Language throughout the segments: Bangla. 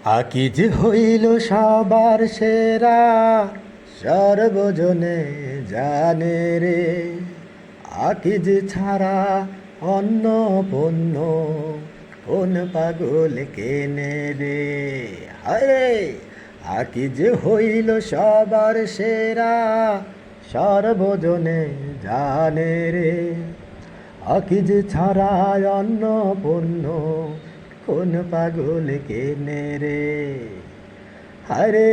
আকিজ হইল সবার সেরা, সর্বজনে জানে রে। আকিজ ছাড়া অন্য পণ্য কোন পাগল কেনে রে। আরে আকিজ হইল সবার সেরা, সর্বজনে জানে রে। আকিজ ছাড়া অন্য পণ্য কোন পাগল কেনে রে। আরে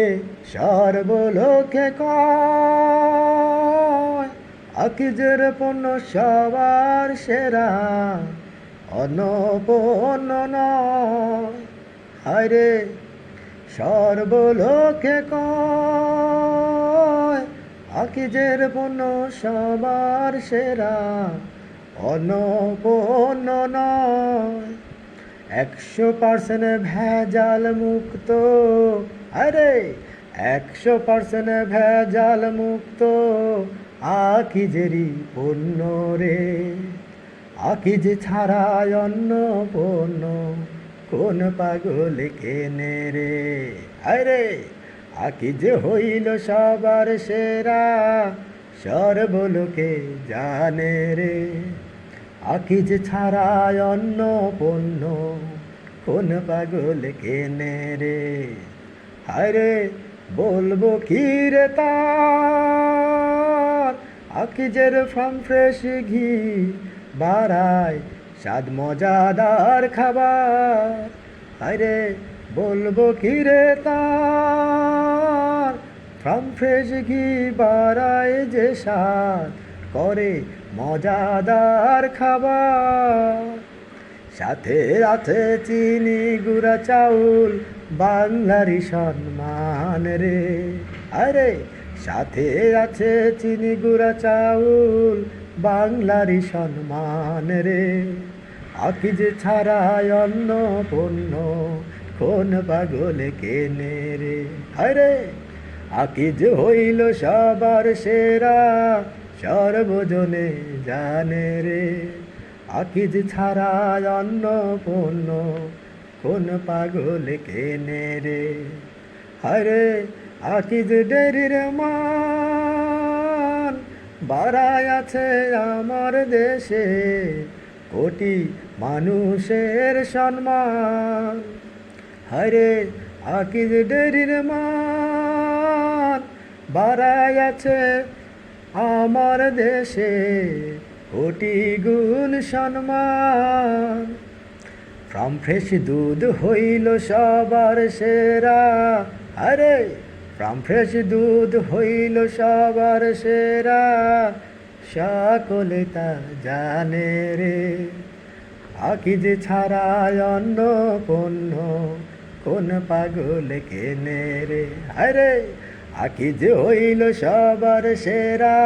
সর্বলোকে কয় আকিজের পণ্য সবার সেরা, অনপণ্য নয়। আরে সর্বলোকে কয় আকিজের পণ্য সবার সেরা, অনপণ্য নয়। 100% ভেজাল মুক্ত, আরে 100% ভেজাল মুক্ত আকিজেরই পণ্য রে। আকিজ ছাড়া অন্য পণ্য কোন পাগল কেনে রে। আরে আকিজ হইল সবার সেরা, সর্বলোকে জানে রে। আকিজ ছাড়া অন্য পণ্য কোন পাগল কেনে রে। আরে বলবো কি রে তার, আকিজের ফার্ম ফ্রেশ ঘি বাড়ায় স্বাদ মজাদার খাবার। আরে বলবো কি রে তার, ফার্ম ফ্রেশ ঘি বাড়ায় যে স্বাদ, করে মজাদার খাবার। সাথে আছে চিনি গুঁড়া চাউল, বাংলারই সম্মান রে। আরে সাথে আছে চিনি গুঁড়া চাউল, বাংলারই সম্মান রে। আকিজ ছাড়া অন্য পণ্য কোন পাগল কেনে রে। আরে আকিজ হইল সবার সেরা, সর্বজনে জানে রে। আকিজ ছাড়া অন্য পণ্য কোন পাগল কেনে রে। আরে আকিজ ডেরির মান বাড়ায় আছে আমার দেশে, কোটি মানুষের সম্মান। আরে আকিজ ডেরির মান বাড়ায় আছে আমার দেশে, কোটি গুণ সম্মান। ফার্ম ফ্রেশ দুধ হইল সবার সেরা, আরে ফার্ম ফ্রেশ দুধ হইল সবার সেরা, সকলে তা জানে রে। আকিজ ছাড়া অন্য পণ্য কোন পাগল কেনে রে। আরে আকিজ হইল সবার সেরা,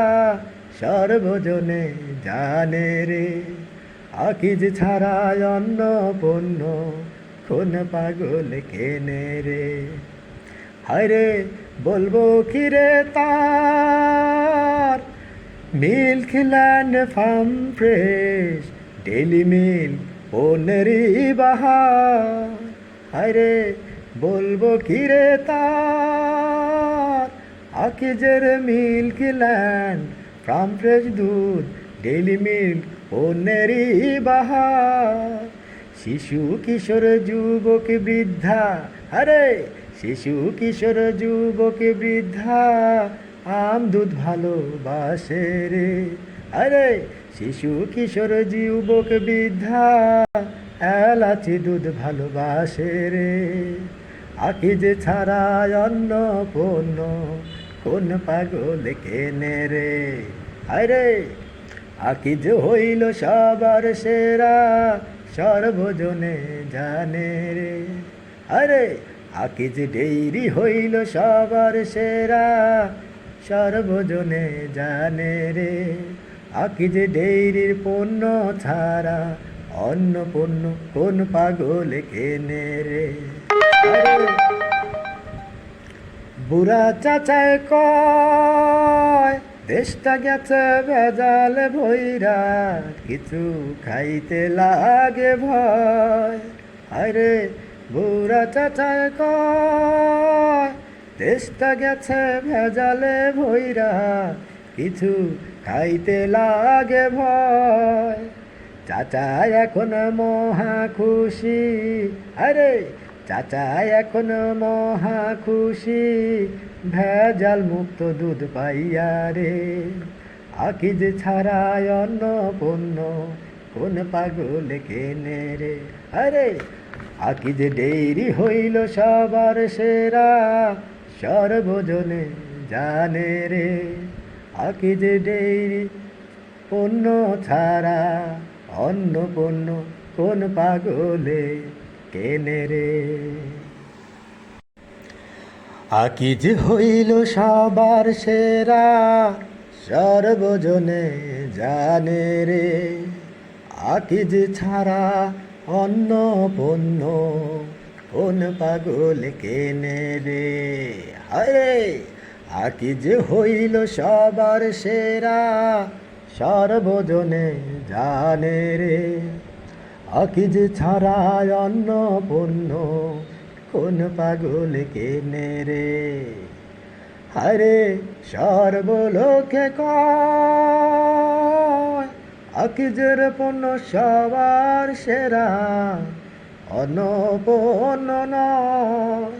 সর্বজনে জানে রে। আকিজ ছাড়া অন্য পণ্য কোন পাগল কেনে রে। হায়রে বলবো কি রে তার, মিল্কল্যান্ড ফার্ম ফ্রেশ ডেইলি মিল্ক পনেরই বাহার। হায়রে বলবো কি রে তার, আকিজের মিল্কল্যান্ড ফার্ম ফ্রেশ দুধ ডেইলি মিল্ক পনেরই বাহার। শিশু কিশোর যুবক বৃদ্ধা, আরে শিশু কিশোর যুবক বৃদ্ধা আম দুধ ভালোবাসে রে। আরে শিশু কিশোর যুবক বৃদ্ধা এলাচি দুধ ভালোবাসে রে। আকিজ ছাড়া অন্য পণ্য কোন পাগল কেনে রে। আরে আকিজ হইল সবার সেরা, সর্বজনে জানে রে। আরে আকিজ ডেইরি হইল সবার সেরা, সর্বজনে জানে রে। আকিজ ডেইরির পণ্য ছাড়া অন্য পণ্য কোন পাগল কেনে রে। বুড়া চাচায় কয় দেশটা গেছে ভেজাল ভৈরা, কিছু খাইতে লাগে ভয়। আরে বুড়া চাচায় কয় দেশটা গেছে ভেজালে ভৈরা, কিছু খাইতে লাগে ভয়। চাচা এখন মহা খুশি, আরে চাচা এখন মহা খুশি, ভেজাল মুক্ত দুধ পাইয়া রে। আকিজ ছাড়ায় অন্য পণ্য কোন পাগল কেনে রে। আরে আকিজ ডেইরি হইল সবার সেরা, সর্বজনে জানে রে। আকিজ ডেইরি পণ্য ছাড়া অন্য পণ্য কোন পাগলে কেনে রে। আকিজ হইল সবার সেরা, সর্বজনে জানে রে। আকিজ ছাড়া অন্য পণ্য কোন পাগল কেনে রে। আরে আকিজ হইল সবার সেরা, সর্বজনে জানে রে। আকিজ ছাড়া অন্য পণ্য কোন পাগল কেনে রে। আরে সর্বলোকে কয় আকিজের পণ্য সবার সেরা, অন্য পণ্য নয়।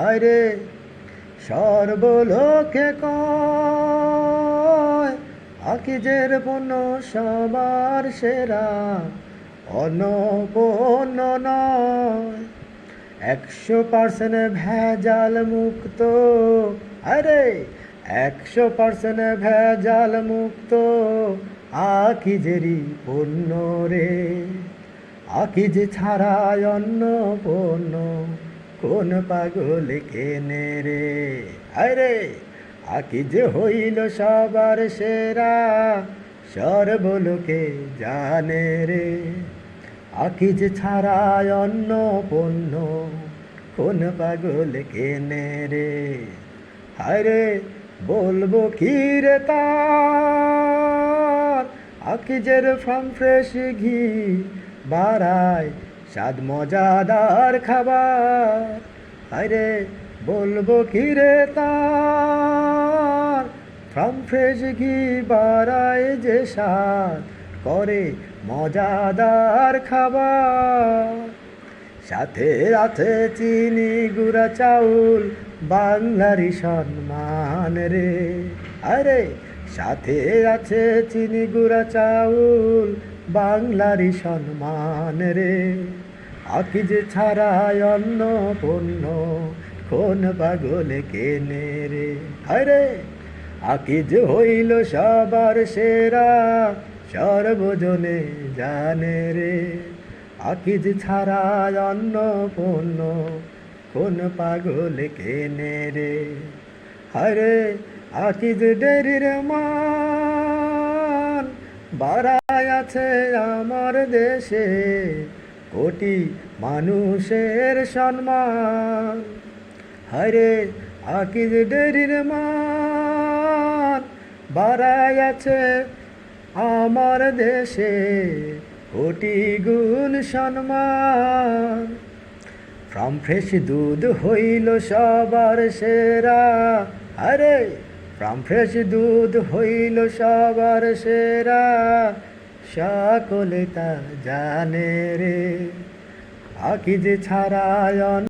আরে সর্বলোকে কয় আকিজের পণ্য সবার সেরা, অন্য পণ্য নয়। 100% ভেজাল মুক্ত, আরে 100% ভেজাল মুক্ত আকিজেরই পণ্য রে। আকিজ ছাড়া অন্য পণ্য কোন পাগল কেনে রে। আরে আকিজ হইল সবার সেরা, সর্বলোকে জানে রে। আকিজ ছাড়া অন্য পণ্য কোন পাগল কেনে রে। আরে বলবো কি রে তার, আকিজের ফার্ম ফ্রেশ ঘি বাড়ায় স্বাদ মজাদার খাবার। আরে বলবো কি রে তার, ফার্ম ফ্রেশ ঘি বাড়ায় যে স্বাদ, করে মজাদার খাবার। সাথে আছে চিনি গুঁড়া চাউল, বাংলারই সম্মান রে। আরে সাথে আছে চিনি গুঁড়া চাউল, বাংলারই সম্মান রে। আকিজ ছাড়া অন্য পণ্য কোন পাগল কেনে রে। আরে আকিজ হইল সবার সেরা, সর্বজনে জানে রে। আকিজ ছাড়া অন্য পণ্য কোন পাগল কেনে রে। আরে আকিজ ডেরির মান বাড়ায় আছে আমার দেশে, কোটি মানুষের সম্মান। আরে আকিজ ডেরির মান বাড়ায় আছে আমার দেশে, কোটি গুণ সম্মান। ফার্ম ফ্রেশ দুধ হইল সবার সেরা, আরে ফার্ম ফ্রেশ দুধ হইল সবার সেরা, সকলে তা জানে রে। আকিজ ছাড়া